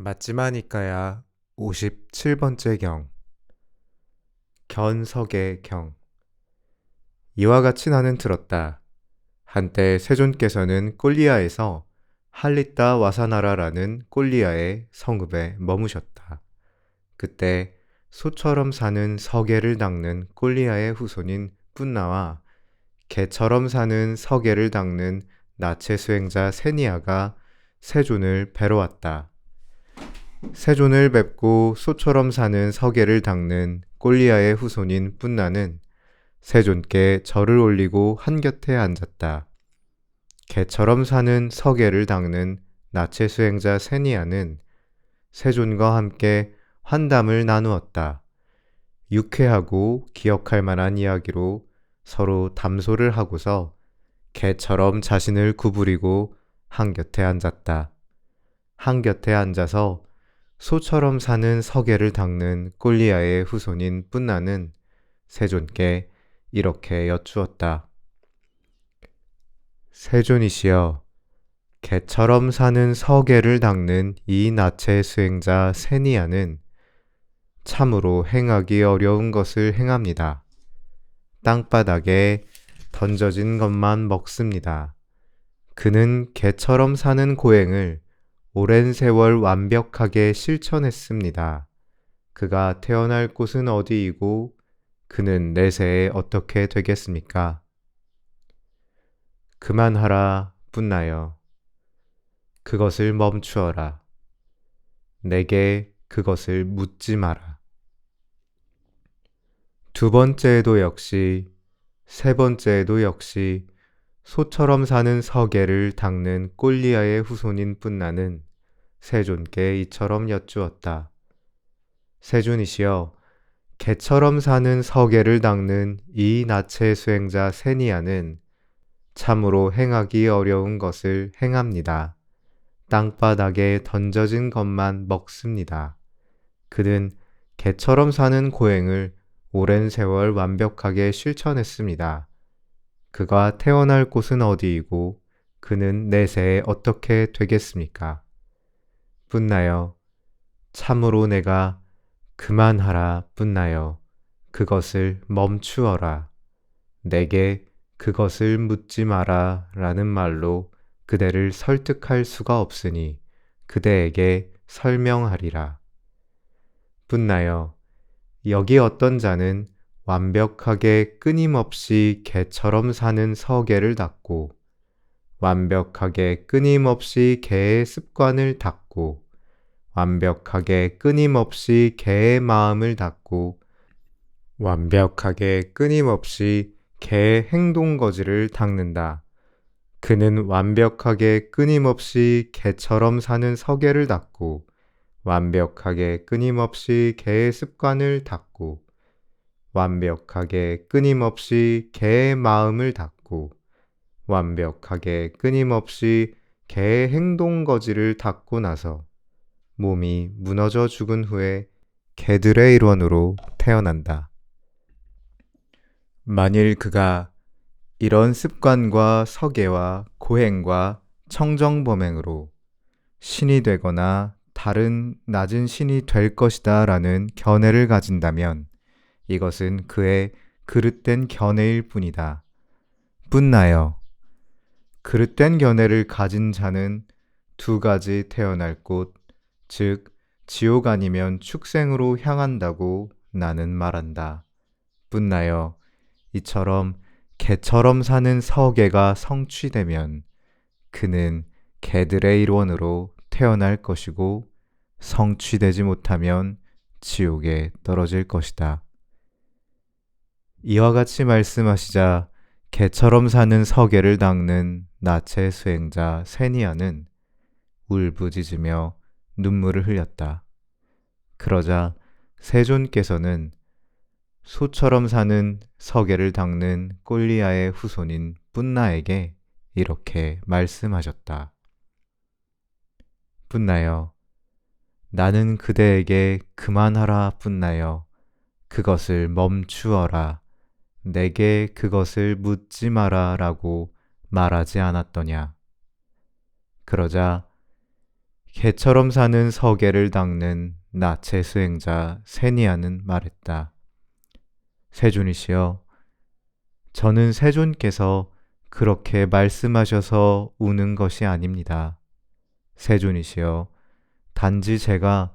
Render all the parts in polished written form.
맞지마니까야 57번째 경 견석의 경 이와 같이 나는 들었다. 한때 세존께서는 꼴리아에서 할리따 와사나라라는 꼴리아의 성읍에 머무셨다. 그때 소처럼 사는 서계를 닦는 꼴리아의 후손인 뿐나와 개처럼 사는 서계를 닦는 나체 수행자 세니아가 세존을 뵈러 왔다. 세존을 뵙고 소처럼 사는 서계를 닦는 꼴리아의 후손인 뿐나는 세존께 절을 올리고 한곁에 앉았다. 개처럼 사는 서계를 닦는 나체 수행자 세니아는 세존과 함께 환담을 나누었다. 유쾌하고 기억할 만한 이야기로 서로 담소를 하고서 개처럼 자신을 구부리고 한곁에 앉았다. 한곁에 앉아서 소처럼 사는 서계를 닦는 꼴리아의 후손인 뿐나는 세존께 이렇게 여쭈었다. 세존이시여, 개처럼 사는 서계를 닦는 이 나체 수행자 세니아는 참으로 행하기 어려운 것을 행합니다. 땅바닥에 던져진 것만 먹습니다. 그는 개처럼 사는 고행을 오랜 세월 완벽하게 실천했습니다. 그가 태어날 곳은 어디이고 그는 내세에 어떻게 되겠습니까? 그만하라, 뿐나여. 그것을 멈추어라. 내게 그것을 묻지 마라. 두 번째에도 역시, 세 번째에도 역시 소처럼 사는 서계를 닦는 꼴리아의 후손인 뿐나는 세존께 이처럼 여쭈었다. 세존이시여, 개처럼 사는 서계를 닦는 이 나체 수행자 세니아는 참으로 행하기 어려운 것을 행합니다. 땅바닥에 던져진 것만 먹습니다. 그는 개처럼 사는 고행을 오랜 세월 완벽하게 실천했습니다. 그가 태어날 곳은 어디이고 그는 내세에 어떻게 되겠습니까? 뿐나여, 참으로 내가 그만하라, 뿐나여. 그것을 멈추어라. 내게 그것을 묻지 마라 라는 말로 그대를 설득할 수가 없으니 그대에게 설명하리라. 뿐나여, 여기 어떤 자는 완벽하게 끊임없이 개처럼 사는 서계를 닦고 완벽하게 끊임없이 개의 습관을 닦고 완벽하게 끊임없이 개의 마음을 닦고 완벽하게 끊임없이 개의 행동거지를 닦는다. 그는 완벽하게 끊임없이 개처럼 사는 서계를 닦고 완벽하게 끊임없이 개의 습관을 닦고 완벽하게 끊임없이 개의 마음을 닦고 완벽하게 끊임없이 개의 행동거지를 닦고 나서 몸이 무너져 죽은 후에 개들의 일원으로 태어난다. 만일 그가 이런 습관과 서계와 고행과 청정범행으로 신이 되거나 다른 낮은 신이 될 것이다 라는 견해를 가진다면 이것은 그의 그릇된 견해일 뿐이다. 뿐나여, 그릇된 견해를 가진 자는 두 가지 태어날 곳, 즉 지옥 아니면 축생으로 향한다고 나는 말한다. 뿐나여, 이처럼 개처럼 사는 서계가 성취되면 그는 개들의 일원으로 태어날 것이고 성취되지 못하면 지옥에 떨어질 것이다. 이와 같이 말씀하시자 개처럼 사는 서계를 닦는 나체 수행자 세니아는 울부짖으며 눈물을 흘렸다. 그러자 세존께서는 소처럼 사는 서계를 닦는 꼴리아의 후손인 뿐나에게 이렇게 말씀하셨다. 뿐나여, 나는 그대에게 그만하라, 뿐나여. 그것을 멈추어라. 내게 그것을 묻지 마라 라고 말하지 않았더냐. 그러자 개처럼 사는 서계를 닦는 나체 수행자 세니아는 말했다. 세존이시여, 저는 세존께서 그렇게 말씀하셔서 우는 것이 아닙니다. 세존이시여, 단지 제가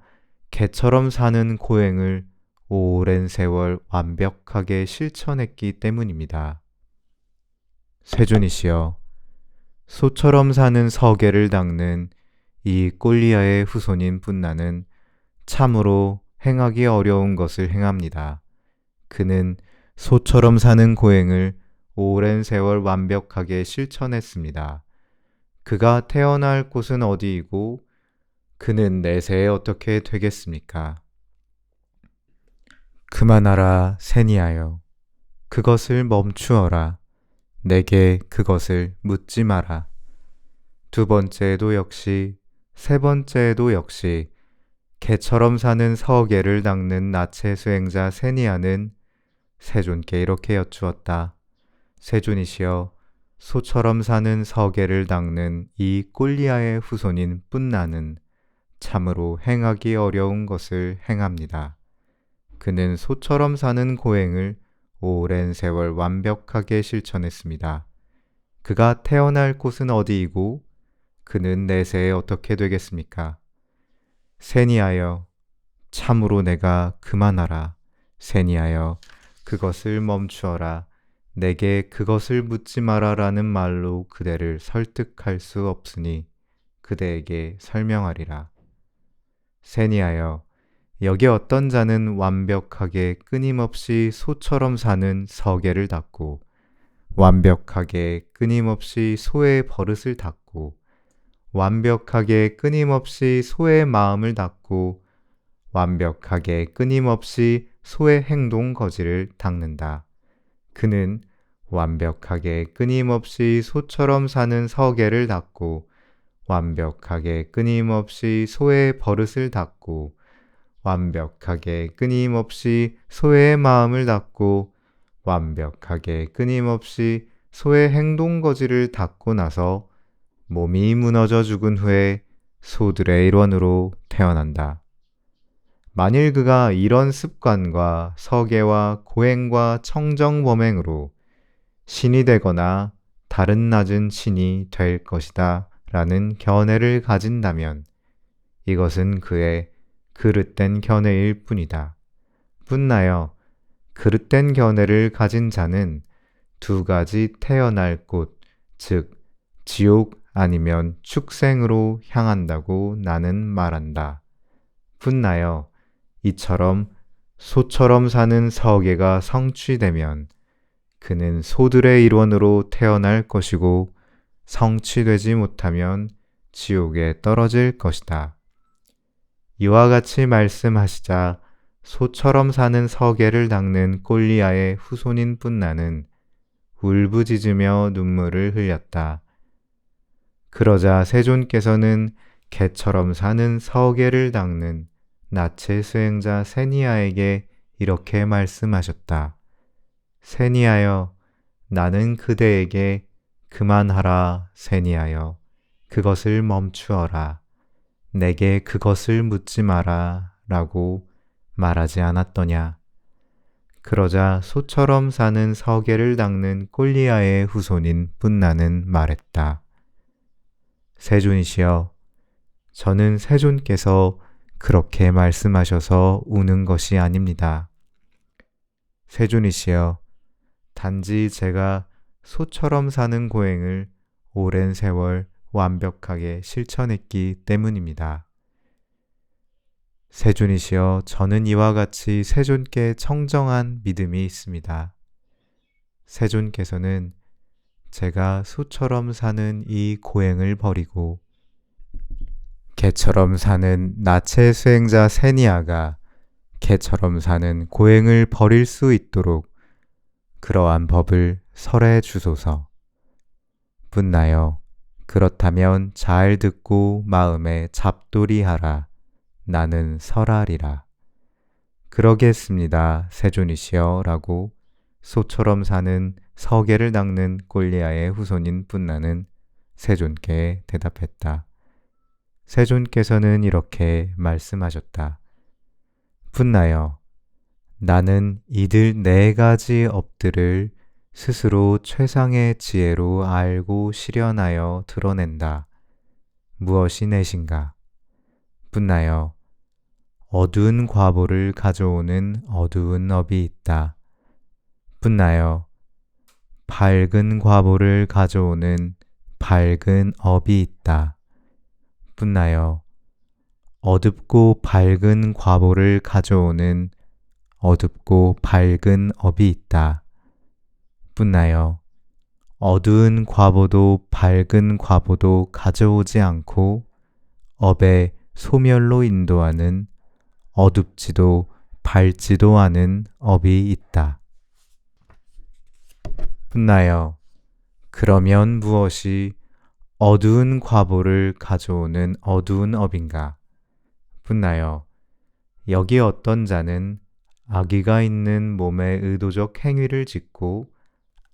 개처럼 사는 고행을 오랜 세월 완벽하게 실천했기 때문입니다. 세존이시여, 소처럼 사는 서계를 닦는 이 꼴리아의 후손인 분나는 참으로 행하기 어려운 것을 행합니다. 그는 소처럼 사는 고행을 오랜 세월 완벽하게 실천했습니다. 그가 태어날 곳은 어디이고 그는 내세에 어떻게 되겠습니까? 그만하라, 세니하여. 그것을 멈추어라. 내게 그것을 묻지 마라. 두 번째에도 역시, 세 번째에도 역시 개처럼 사는 서계를 닦는 나체 수행자 세니아는 세존께 이렇게 여쭈었다. 세존이시여, 소처럼 사는 서계를 닦는 이 꼴리아의 후손인 뿐나는 참으로 행하기 어려운 것을 행합니다. 그는 소처럼 사는 고행을 오랜 세월 완벽하게 실천했습니다. 그가 태어날 곳은 어디이고 그는 내세에 어떻게 되겠습니까? 세니하여, 참으로 내가 그만하라. 세니하여, 그것을 멈추어라. 내게 그것을 묻지 마라라는 말로 그대를 설득할 수 없으니 그대에게 설명하리라. 세니하여, 여기 어떤 자는 완벽하게 끊임없이 소처럼 사는 서계를 닦고 완벽하게 끊임없이 소의 버릇을 닦고 완벽하게 끊임없이 소의 마음을 닦고 완벽하게 끊임없이 소의 행동 거지를 닦는다. 그는 완벽하게 끊임없이 소처럼 사는 서계를 닦고 완벽하게 끊임없이 소의 버릇을 닦고 완벽하게 끊임없이 소의 마음을 닦고 완벽하게 끊임없이 소의 행동 거지를 닦고 나서 몸이 무너져 죽은 후에 소들의 일원으로 태어난다. 만일 그가 이런 습관과 서계와 고행과 청정범행으로 신이 되거나 다른 낮은 신이 될 것이다 라는 견해를 가진다면 이것은 그의 그릇된 견해일 뿐이다. 뿐나여 그릇된 견해를 가진 자는 두 가지 태어날 곳, 즉 지옥 아니면 축생으로 향한다고 나는 말한다. 뿐나여 이처럼 소처럼 사는 서계가 성취되면 그는 소들의 일원으로 태어날 것이고 성취되지 못하면 지옥에 떨어질 것이다. 이와 같이 말씀하시자 소처럼 사는 서계를 닦는 꼴리아의 후손인 뿐나는 울부짖으며 눈물을 흘렸다. 그러자 세존께서는 개처럼 사는 서계를 닦는 나체 수행자 세니아에게 이렇게 말씀하셨다. 세니아여, 나는 그대에게 그만하라, 세니아여. 그것을 멈추어라. 내게 그것을 묻지 마라 라고 말하지 않았더냐. 그러자 소처럼 사는 서계를 닦는 꼴리아의 후손인 뿐나는 말했다. 세존이시여, 저는 세존께서 그렇게 말씀하셔서 우는 것이 아닙니다. 세존이시여, 단지 제가 소처럼 사는 고행을 오랜 세월 완벽하게 실천했기 때문입니다. 세존이시여, 저는 이와 같이 세존께 청정한 믿음이 있습니다. 세존께서는 제가 소처럼 사는 이 고행을 버리고 개처럼 사는 나체 수행자 세니아가 개처럼 사는 고행을 버릴 수 있도록 그러한 법을 설해 주소서. 뿐나여, 그렇다면 잘 듣고 마음에 잡돌이하라. 나는 설하리라. 그러겠습니다, 세존이시여 라고 소처럼 사는 서계를 닦는 꼴리아의 후손인 뿐나는 세존께 대답했다. 세존께서는 이렇게 말씀하셨다. 풋나여, 나는 이들 네 가지 업들을 스스로 최상의 지혜로 알고 실현하여 드러낸다. 무엇이 넷인가? 풋나여, 어두운 과보를 가져오는 어두운 업이 있다. 풋나여, 밝은 과보를 가져오는 밝은 업이 있다. 풋나여, 어둡고 밝은 과보를 가져오는 어둡고 밝은 업이 있다. 풋나여, 어두운 과보도 밝은 과보도 가져오지 않고 업의 소멸로 인도하는 어둡지도 밝지도 않은 업이 있다. 풋나여, 그러면 무엇이 어두운 과보를 가져오는 어두운 업인가? 풋나여, 여기 어떤 자는 악의가 있는 몸에 의도적 행위를 짓고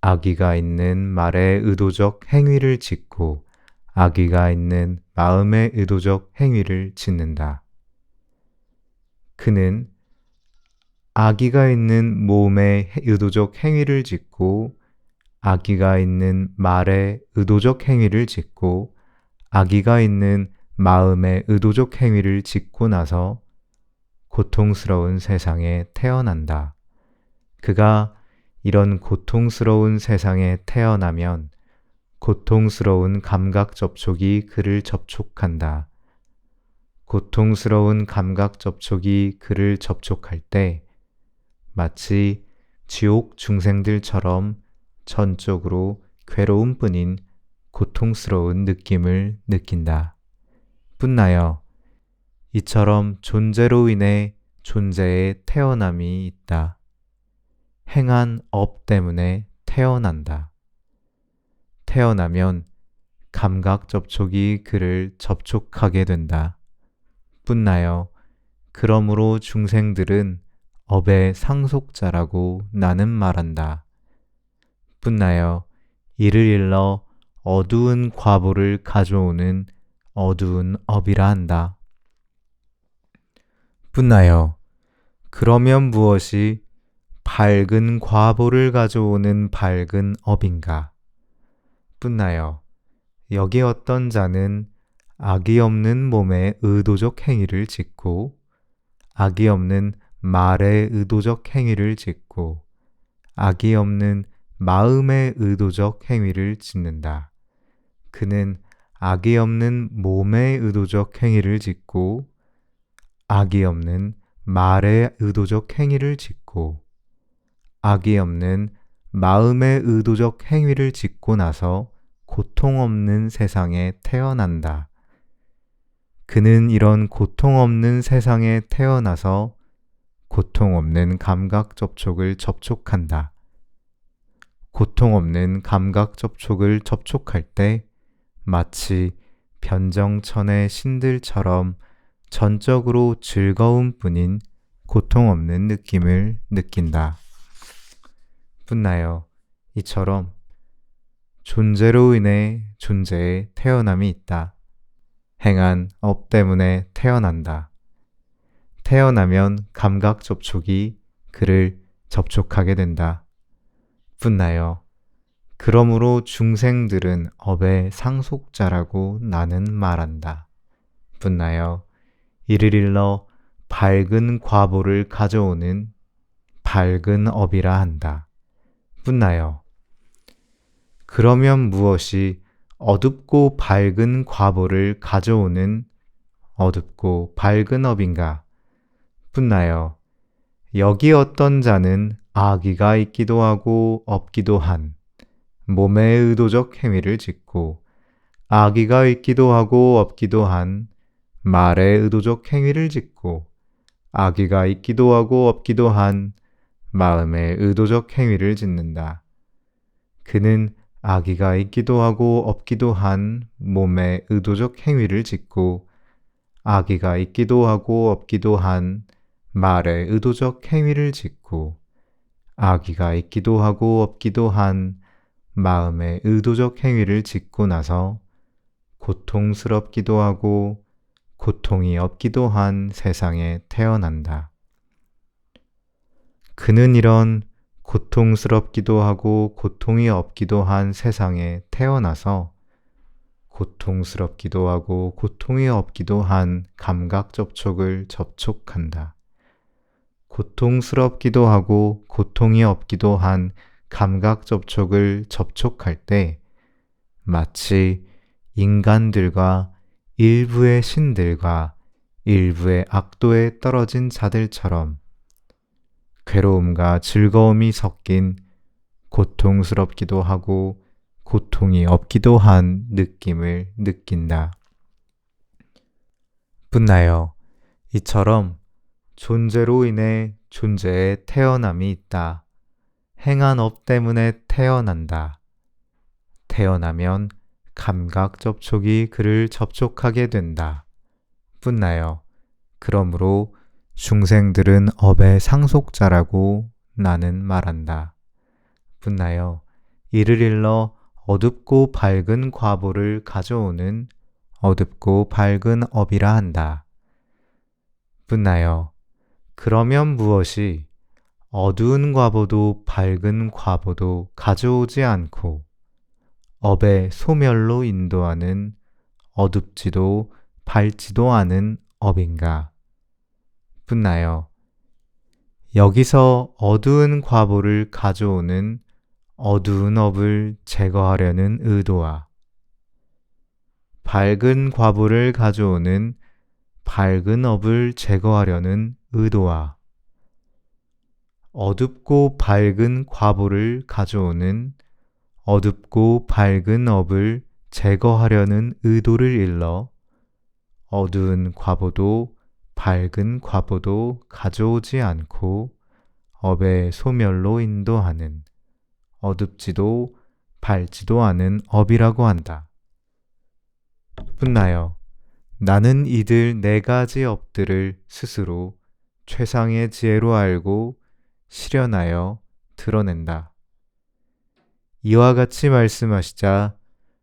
악의가 있는 말에 의도적 행위를 짓고 악의가 있는 마음에 의도적 행위를 짓는다. 그는 악의가 있는 몸에 의도적 행위를 짓고 악의가 있는 말에 의도적 행위를 짓고 악의가 있는 마음에 의도적 행위를 짓고 나서 고통스러운 세상에 태어난다. 그가 이런 고통스러운 세상에 태어나면 고통스러운 감각 접촉이 그를 접촉한다. 고통스러운 감각 접촉이 그를 접촉할 때 마치 지옥 중생들처럼 전적으로 괴로움뿐인 고통스러운 느낌을 느낀다. 풋나여, 이처럼 존재로 인해 존재의 태어남이 있다. 행한 업 때문에 태어난다. 태어나면 감각 접촉이 그를 접촉하게 된다. 풋나여, 그러므로 중생들은 업의 상속자라고 나는 말한다. 풋나여, 이를 일러 어두운 과보를 가져오는 어두운 업이라 한다. 풋나여, 그러면 무엇이 밝은 과보를 가져오는 밝은 업인가? 풋나여, 여기 어떤 자는 악이 없는 몸에 의도적 행위를 짓고 악이 없는 말에 의도적 행위를 짓고 악이 없는 마음에 의도적 행위를 짓는다. 그는 악이 없는 몸에 의도적 행위를 짓고 악이 없는 말에 의도적 행위를 짓고 악이 없는 마음에 의도적 행위를 짓고 나서 고통 없는 세상에 태어난다. 그는 이런 고통 없는 세상에 태어나서 고통 없는 감각 접촉을 접촉한다. 고통 없는 감각 접촉을 접촉할 때 마치 변정천의 신들처럼 전적으로 즐거움뿐인 고통 없는 느낌을 느낀다. 풋나여, 이처럼 존재로 인해 존재에 태어남이 있다. 행한 업 때문에 태어난다. 태어나면 감각 접촉이 그를 접촉하게 된다. 풋나여, 그러므로 중생들은 업의 상속자라고 나는 말한다. 풋나여, 이를 일러 밝은 과보를 가져오는 밝은 업이라 한다. 풋나여, 그러면 무엇이 어둡고 밝은 과보를 가져오는 어둡고 밝은 업인가? 풋나여, 여기 어떤 자는 악의가 있기도 하고 없기도 한 몸에 의도적 행위를 짓고 악의가 있기도 하고 없기도 한 말에 의도적 행위를 짓고 악의가 있기도 하고 없기도 한 마음에 의도적 행위를 짓는다. 그는 악의가 있기도 하고 없기도 한 몸에 의도적 행위를 짓고 악의가 있기도 하고 없기도 한 말에 의도적 행위를 짓고 악의가 있기도 하고 없기도 한 마음에 의도적 행위를 짓고 나서 고통스럽기도 하고 고통이 없기도 한 세상에 태어난다. 그는 이런 고통스럽기도 하고 고통이 없기도 한 세상에 태어나서 고통스럽기도 하고 고통이 없기도 한 감각 접촉을 접촉한다. 고통스럽기도 하고 고통이 없기도 한 감각 접촉을 접촉할 때 마치 인간들과 일부의 신들과 일부의 악도에 떨어진 자들처럼 괴로움과 즐거움이 섞인 고통스럽기도 하고 고통이 없기도 한 느낌을 느낀다. 뿐나여 이처럼 존재로 인해 존재의 태어남이 있다. 행한 업 때문에 태어난다. 태어나면 감각 접촉이 그를 접촉하게 된다. 뿐나여 그러므로 중생들은 업의 상속자라고 나는 말한다. 뿐나여 이를 일러 어둡고 밝은 과보를 가져오는 어둡고 밝은 업이라 한다. 뿐나여 그러면 무엇이 어두운 과보도 밝은 과보도 가져오지 않고 업의 소멸로 인도하는 어둡지도 밝지도 않은 업인가? 뿐나여 여기서 어두운 과보를 가져오는 어두운 업을 제거하려는 의도와 밝은 과보를 가져오는 밝은 업을 제거하려는 의도와 어둡고 밝은 과보를 가져오는 어둡고 밝은 업을 제거하려는 의도를 일러 어두운 과보도 밝은 과보도 가져오지 않고 업의 소멸로 인도하는 어둡지도 밝지도 않은 업이라고 한다. 뿐나여 나는 이들 네 가지 업들을 스스로 최상의 지혜로 알고 실현하여 드러낸다. 이와 같이 말씀하시자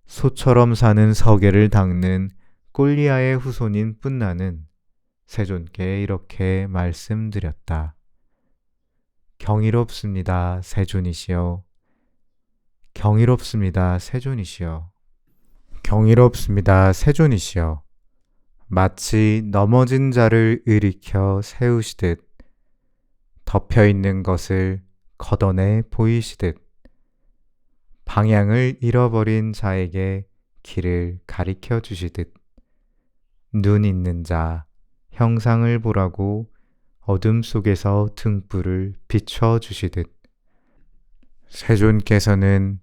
소처럼 사는 서계를 닦는 꼴리아의 후손인 뿐나는 세존께 이렇게 말씀드렸다. 경이롭습니다, 세존이시여. 경이롭습니다, 세존이시여. 경이롭습니다, 세존이시여. 마치 넘어진 자를 일으켜 세우시듯 덮여있는 것을 걷어내 보이시듯 방향을 잃어버린 자에게 길을 가리켜 주시듯 눈 있는 자 형상을 보라고 어둠 속에서 등불을 비춰 주시듯 세존께서는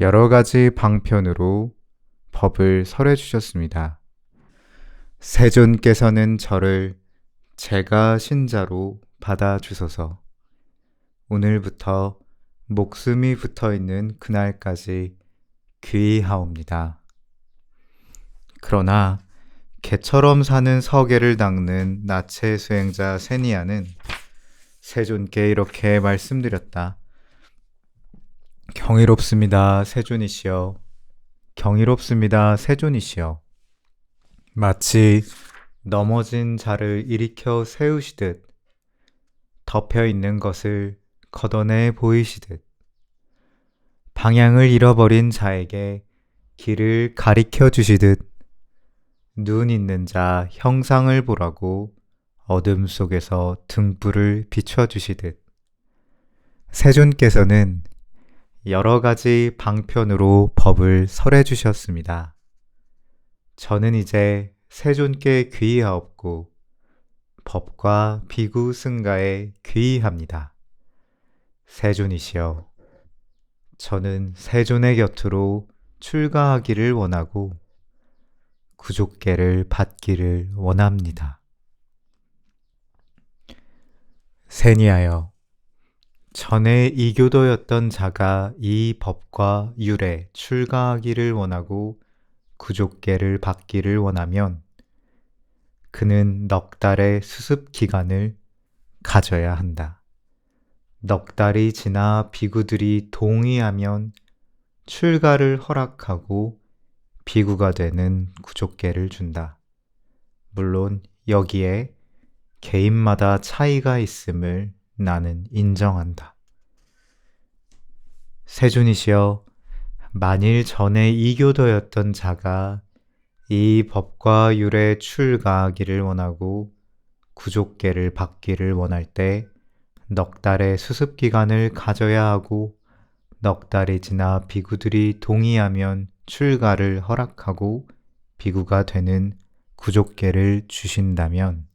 여러 가지 방편으로 법을 설해 주셨습니다. 세존께서는 저를 제가 신자로 받아주소서. 오늘부터 목숨이 붙어있는 그날까지 귀의하옵니다. 그러나 개처럼 사는 서계를 닦는 나체 수행자 세니아는 세존께 이렇게 말씀드렸다. 경이롭습니다, 세존이시여. 경이롭습니다, 세존이시여. 마치 넘어진 자를 일으켜 세우시듯 덮여있는 것을 걷어내 보이시듯 방향을 잃어버린 자에게 길을 가리켜 주시듯 눈 있는 자 형상을 보라고 어둠 속에서 등불을 비춰 주시듯 세존께서는 여러 가지 방편으로 법을 설해 주셨습니다. 저는 이제 세존께 귀의하옵고 법과 비구 승가에 귀의합니다. 세존이시여, 저는 세존의 곁으로 출가하기를 원하고 구족계를 받기를 원합니다. 세니하여, 전에 이교도였던 자가 이 법과 율에 출가하기를 원하고 구족계를 받기를 원하면 그는 넉 달의 수습 기간을 가져야 한다. 넉 달이 지나 비구들이 동의하면 출가를 허락하고 비구가 되는 구족계를 준다. 물론 여기에 개인마다 차이가 있음을 나는 인정한다. 세존이시여, 만일 전에 이교도였던 자가 이 법과 율에 출가하기를 원하고 구족계를 받기를 원할 때 넉 달의 수습 기간을 가져야 하고 넉 달이 지나 비구들이 동의하면 출가를 허락하고 비구가 되는 구족계를 주신다면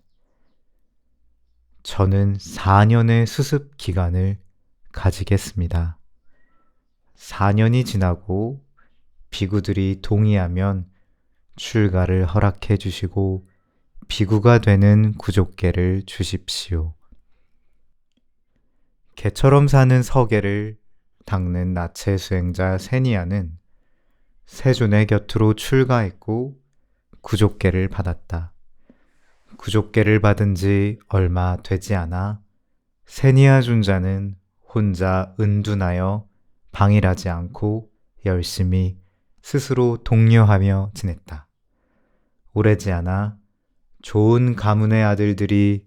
저는 4년의 수습 기간을 가지겠습니다. 4년이 지나고 비구들이 동의하면 출가를 허락해 주시고 비구가 되는 구족계를 주십시오. 개처럼 사는 서계를 닦는 나체 수행자 세니아는 세존의 곁으로 출가했고 구족계를 받았다. 구족계를 받은 지 얼마 되지 않아 세니아 존자는 혼자 은둔하여 방일하지 않고 열심히 스스로 독려하며 지냈다. 오래지 않아 좋은 가문의 아들들이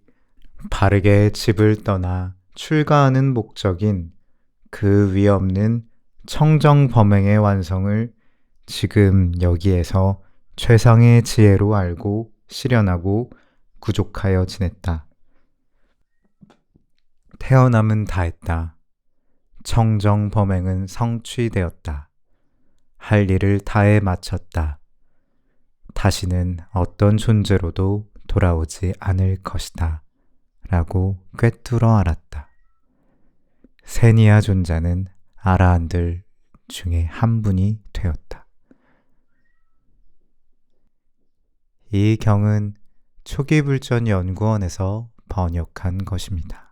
바르게 집을 떠나 출가하는 목적인 그 위없는 청정 범행의 완성을 지금 여기에서 최상의 지혜로 알고 실현하고 구족하여 지냈다. 태어남은 다했다. 청정 범행은 성취되었다. 할 일을 다해 마쳤다. 다시는 어떤 존재로도 돌아오지 않을 것이다. 라고 꿰뚫어 알았다. 세니아 존자는 아라한들 중에 한 분이 되었다. 이 경은 초기불전연구원에서 번역한 것입니다.